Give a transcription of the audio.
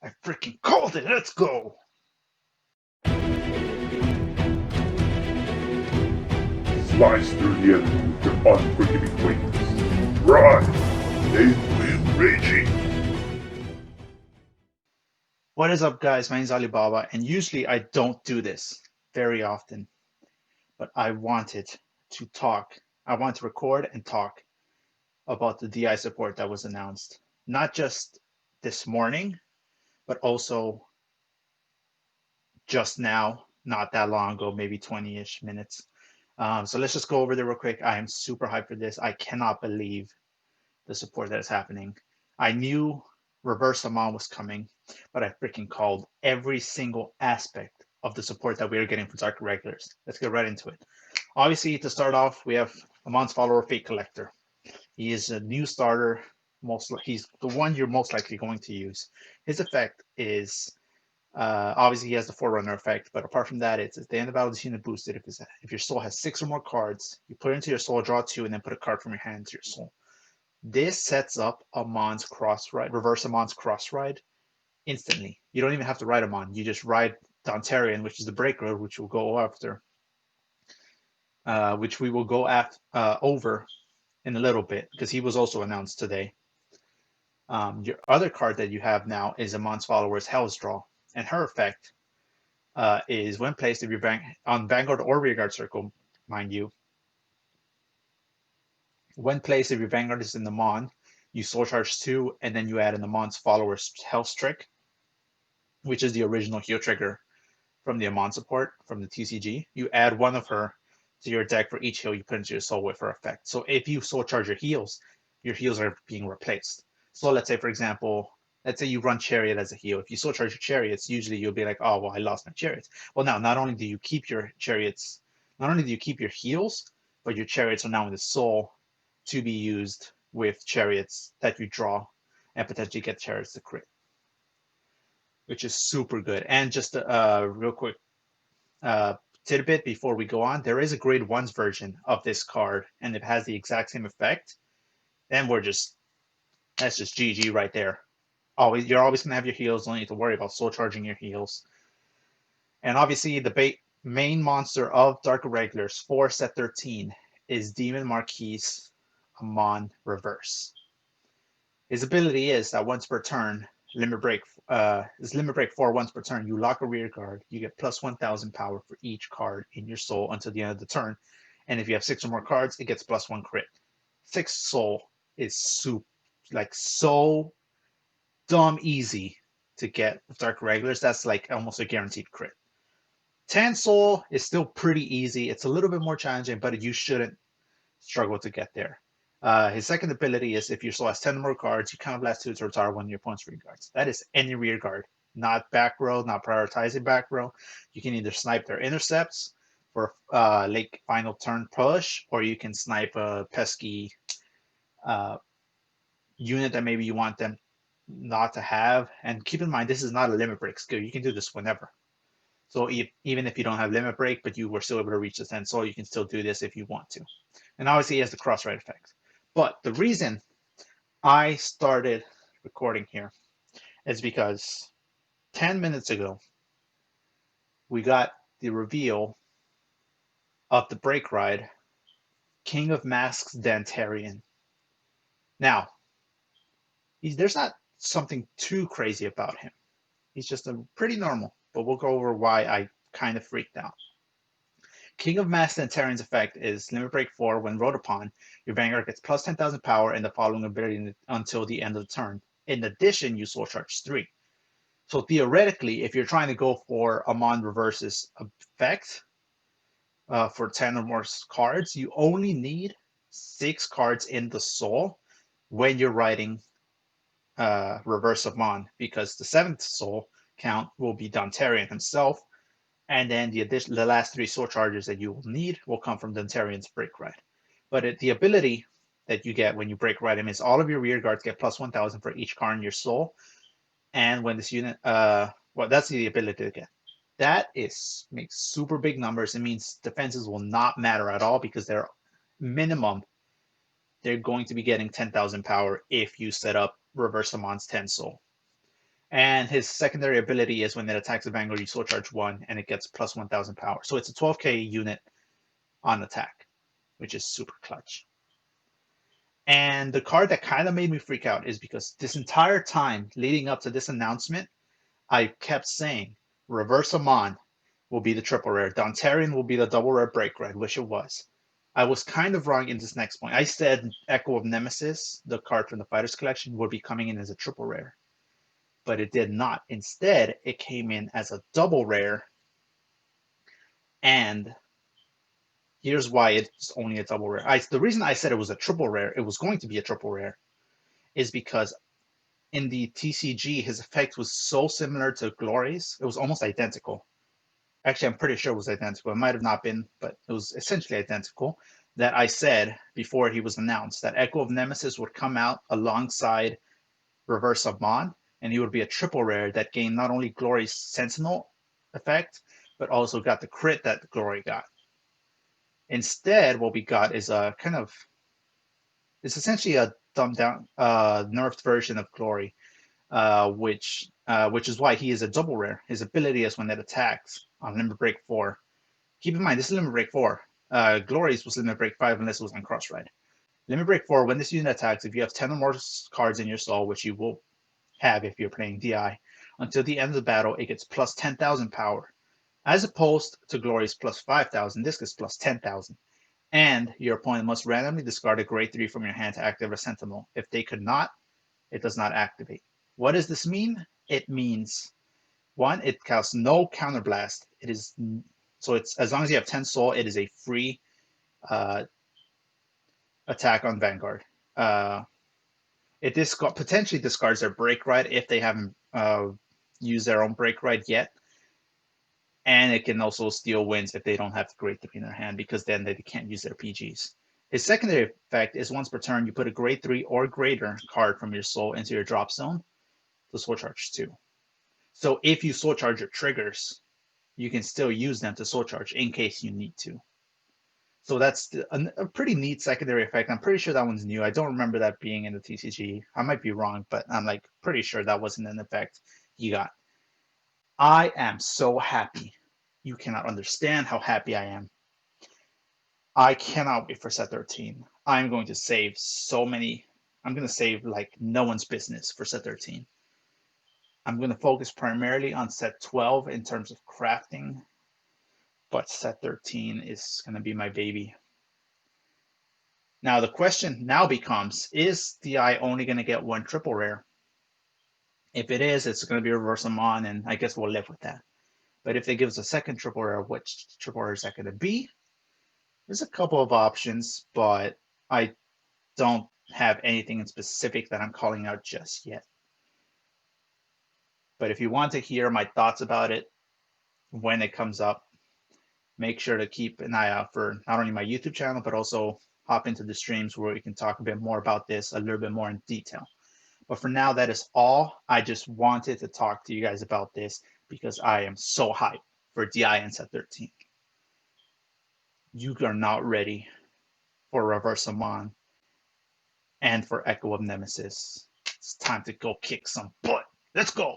I freaking called it. Let's go. Slice through the enemy with your unforgiving wings. Run! They will raging. What is up, guys? My name is Alibaba, and usually I don't do this very often, but I wanted to talk. I want to record and talk about the DI support that was announced, not just this morning, but also just now, not that long ago, maybe 20-ish minutes. So let's just go over there real quick. I am super hyped for this. I cannot believe the support that is happening. I knew Reverse Amon was coming, but I freaking called every single aspect of the support that we are getting for Dark Irregulars. Let's get right into it. Obviously, to start off, we have Amon's follower, Fate Collector. He is a new starter. He's the one you're most likely going to use. His effect is obviously he has the Forerunner effect, but apart from that, it's at the end of battle, this unit boosted. If your soul has 6 or more cards, you put it into your soul, draw 2, and then put a card from your hand into your soul. This sets up Amon's cross ride, reverse Amon's cross ride instantly. You don't even have to ride Amon. You just ride Dontarian, which is the break road, which we'll go after, which we will go over in a little bit because he was also announced today. Your other card that you have now is Amon's Follower's Hell's Draw, and her effect is when placed if you're on Vanguard or Rearguard Circle, mind you. When placed, if your Vanguard is in the Mon, you soul charge 2, and then you add in the Amon's Follower's Health Trick, which is the original heal trigger from the Amon support from the TCG. You add one of her to your deck for each heal you put into your soul with her effect. So if you soul charge your heals are being replaced. So let's say, for example, let's say you run Chariot as a heal. If you soul charge your Chariots, usually you'll be like, oh, well, I lost my Chariots. Well, now, not only do you keep your Chariots, not only do you keep your heals, but your Chariots are now in the soul to be used with Chariots that you draw and potentially get Chariots to crit, which is super good. And just a real quick tidbit before we go on, there is a grade 1's version of this card, and it has the exact same effect. Then that's just GG right there. You're always going to have your heals, don't need to worry about soul charging your heals. And obviously, the main monster of Dark Irregulars for set 13 is Demon Marquis Amon Reverse. His ability is that once per turn, limit break 4 once per turn. You lock a rear guard. You get plus 1,000 power for each card in your soul until the end of the turn. And if you have 6 or more cards, it gets plus 1 crit. 6 soul is so dumb easy to get with Dark Irregulars. That's like almost a guaranteed crit. 10 soul is still pretty easy. It's a little bit more challenging, but you shouldn't struggle to get there. His second ability is if your soul has 10 or more cards, you counter blast 2 to retire one of your opponent's rear guards. That is any rear guard, not back row, not prioritizing back row. You can either snipe their intercepts for late final turn push, or you can snipe a pesky unit that maybe you want them not to have. And keep in mind, this is not a limit break skill. You can do this whenever. So even if you don't have limit break, but you were still able to reach the 10 soul, you can still do this if you want to. And obviously, he has the cross ride effect. But the reason I started recording here is because 10 minutes ago, we got the reveal of the break ride, King of Masks Dantarian. Now, there's not something too crazy about him. He's just a pretty normal, but we'll go over why I kind of freaked out. King of Masks Dantarian's effect is limit break 4. When rolled upon, your Vanguard gets plus 10,000 power and the following ability until the end of the turn. In addition, you soul charge 3. So theoretically, if you're trying to go for Amon Reverse's effect for 10 or more cards, you only need 6 cards in the soul when you're writing Reverse Amon, because the 7th soul count will be Dontarian himself. And then the last 3 soul charges that you will need will come from Dontarian's break ride. But the ability that you get when you break ride him is all of your rear guards get plus 1,000 for each card in your soul. And when this unit, that's the ability to get. That makes super big numbers. It means defenses will not matter at all because they're going to be getting 10,000 power if you set up Reverse Amon's 10 soul. And his secondary ability is when it attacks a Vanguard, you soul charge 1 and it gets plus 1000 power. So it's a 12k unit on attack, which is super clutch. And the card that kind of made me freak out is because this entire time leading up to this announcement, I kept saying Reverse Amon will be the triple rare. Dontarian will be the double rare break red, which it was. I was kind of wrong in this next point. I said Echo of Nemesis, the card from the Fighters Collection, would be coming in as a triple rare. But it did not. Instead, it came in as a double rare. And here's why it's only a double rare. The reason I said it was a triple rare, it was going to be a triple rare, is because in the TCG, his effect was so similar to Glory's. It was almost identical. Actually, I'm pretty sure it was identical. It might have not been, but it was essentially identical. That I said before he was announced that Echo of Nemesis would come out alongside Reverse Amon, and he would be a triple rare that gained not only Glory's Sentinel effect, but also got the crit that Glory got. Instead, what we got is a kind of, it's essentially a dumbed down, nerfed version of Glory, which is why he is a double rare. His ability is when it attacks on Limit Break 4. Keep in mind, this is Limit Break 4. Glory's was Limit Break 5 unless it was on Cross Ride. Limit Break 4, when this unit attacks, if you have 10 or more cards in your soul, which you will have if you're playing DI, until the end of the battle, it gets plus 10,000 power. As opposed to Glory's plus 5,000, this gets plus 10,000. And your opponent must randomly discard a grade 3 from your hand to activate a Sentinel. If they could not, it does not activate. What does this mean? It means, one, it costs no counterblast. It is, so it's, as long as you have 10 soul, it is a free attack on Vanguard. It potentially discards their break ride if they haven't used their own break ride yet. And it can also steal wins if they don't have the grade 3 in their hand, because then they can't use their PGs. His secondary effect is once per turn, you put a grade 3 or greater card from your soul into your drop zone to soul charge 2. So if you soul charge your triggers, you can still use them to soul charge in case you need to. So that's a pretty neat secondary effect. I'm pretty sure that one's new. I don't remember that being in the TCG. I might be wrong, but I'm like pretty sure that wasn't an effect you got. I am so happy. You cannot understand how happy I am. I cannot wait for set 13. I'm going to save so many. I'm going to save like no one's business for set 13. I'm going to focus primarily on set 12 in terms of crafting, but set 13 is going to be my baby. Now the question now becomes, is DI only going to get one triple rare? If it is, it's going to be Reverse Amon, and I guess we'll live with that. But if they give us a second triple rare, which triple rare is that going to be? There's a couple of options, but I don't have anything in specific that I'm calling out just yet. But if you want to hear my thoughts about it when it comes up, make sure to keep an eye out for not only my YouTube channel, but also hop into the streams where we can talk a bit more about this a little bit more in detail. But for now, that is all. I just wanted to talk to you guys about this because I am so hyped for DI and set 13. You are not ready for Reverse Amon and for Echo of Nemesis. It's time to go kick some butt. Let's go.